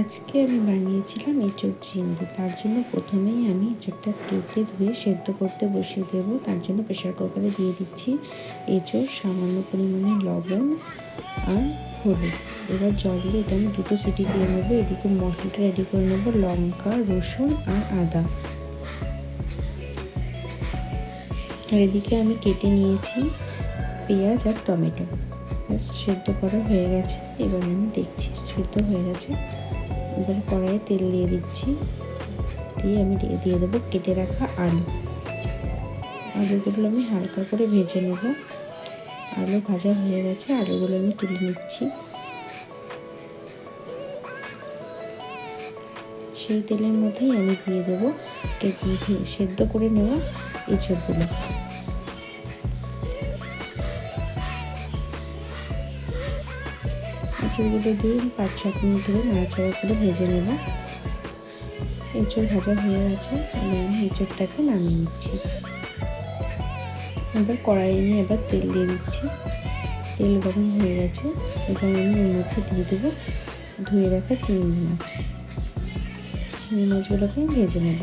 আজকে আমি বানিয়েছিলাম এঁচোড় চিংড়ি। তার জন্য প্রথমেই আমি এঁচোড়টা কেটে ধুয়ে সেদ্ধ করতে বসিয়ে দেবো। তার জন্য প্রেশার কুকারে দিয়ে দিচ্ছি এঁচোড়, সামান্য পরিমাণে লবণ আর হলুদ। এবার জল দিয়ে এটা আমি 2 সিটি দিয়ে নেবো। এদিকে মশলাটা রেডি করে নেবো, লঙ্কা, রসুন আর আদা। আর এদিকে আমি কেটে নিয়েছি পেঁয়াজ আর টমেটো। সেদ্ধ করা হয়ে গেছে। এবার আমি দেখছি সেদ্ধ হয়ে গেছে। এবার কড়াইয়ে তেল দিয়ে দিচ্ছি, দিয়ে আমি দিয়ে দেবো কেটে রাখা আলুগুলো আমি হালকা করে ভেজে নেব। আলু ভাজা হয়ে গেছে, আলুগুলো আমি তুলে নিচ্ছি। সেই তেলের মধ্যেই আমি দিয়ে দেবো সেদ্ধ করে নেওয়া এঁচোড়গুলো। এঁচোড়গুলো দিয়ে 5-7 মিনিট ধরে নাড়াচাড়া করে ভেজে নেব। এঁচোড় ভাজা হয়ে গেছে, আমি এঁচোড়টাকে নামিয়ে নিচ্ছি। এবার কড়াইয়ে নিয়ে এবার তেল দিয়ে দিচ্ছি। তেল গরম হয়ে গেছে, এবার আমি এর মধ্যে দিয়ে দেবো ধুয়ে রাখা চিংড়ি মাছ। চিংড়ি মাছগুলোকে আমি ভেজে নেব।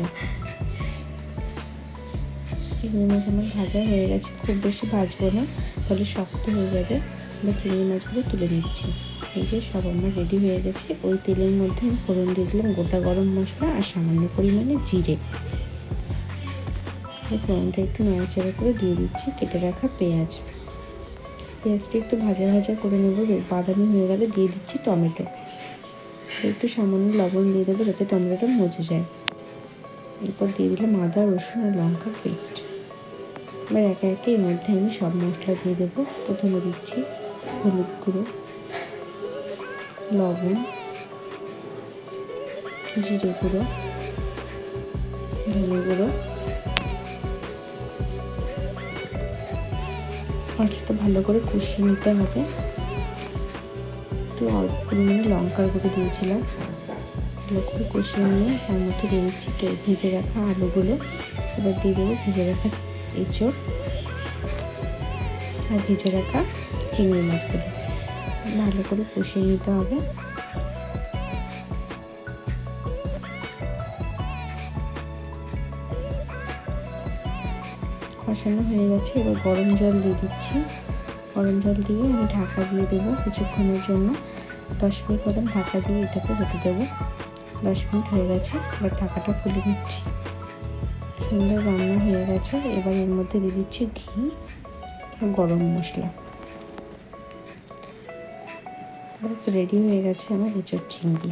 চিংড়ি মাছ আমার ভাজা হয়ে গেছে, খুব বেশি ভাজবো না, তাহলে শক্ত হয়ে যাবে। এবার চিংড়ি মাছগুলো তুলে নিচ্ছি। এই যে সব আমার রেডি হয়ে গেছে। ওই তেলের মধ্যে আমি ফোড়ন দিয়ে দিলাম গোটা গরম মশলা আর সামান্য পরিমাণে জিরে। ফোড়নটা একটু নাড়াচাড়া করে দিয়ে দিচ্ছি কেটে রাখা পেঁয়াজটা একটু ভাজা ভাজা করে নেব। বাদামি হয়ে গেলে দিয়ে দিচ্ছি টমেটো। একটু সামান্য লবণ দিয়ে দেবো যাতে টমেটোটা মজে যায়। এরপর দিয়ে দিলাম আদা, রসুন আর লঙ্কার পেস্ট। এবার একে একে এর মধ্যে আমি সব মশলা দিয়ে দেবো। প্রথমে দিচ্ছি হলুদ গুঁড়ো, লবণ, জিরে গুঁড়ো, ধনে গুঁড়ো। মশলাটা ভালো করে কষিয়ে নিতে হবে। একটু অল্প পরিমাণে লঙ্কার গুঁড়ো দিয়েছিলাম। ভালো করে কষিয়ে নিয়ে তার মধ্যে দিয়ে দিচ্ছি ভেজে রাখা আলুগুলো। এবার দিয়ে দেবো ভেজে রাখা এঁচোড় আর ভেজে রাখা চিংড়ি মাছগুলো। ভালো করে কষিয়ে নিতে হবে। কষানো হয়ে গেছে, এবার গরম জল দিয়ে দিচ্ছি। গরম জল দিয়ে আমি ঢাকা দিয়ে দেবো কিছুক্ষণের জন্য। 10 মিনিট মতন ঢাকা দিয়ে এটাকে হতে দেবো। 10 মিনিট হয়ে গেছে, এবার ঢাকাটা খুলে দিচ্ছি। সুন্দর রান্না হয়ে গেছে। এবার এর মধ্যে দিয়ে দিচ্ছি ঘি আর গরম মশলা। ব্যাস রেডি হয়ে গেছে আমার এঁচোড় চিংড়ি।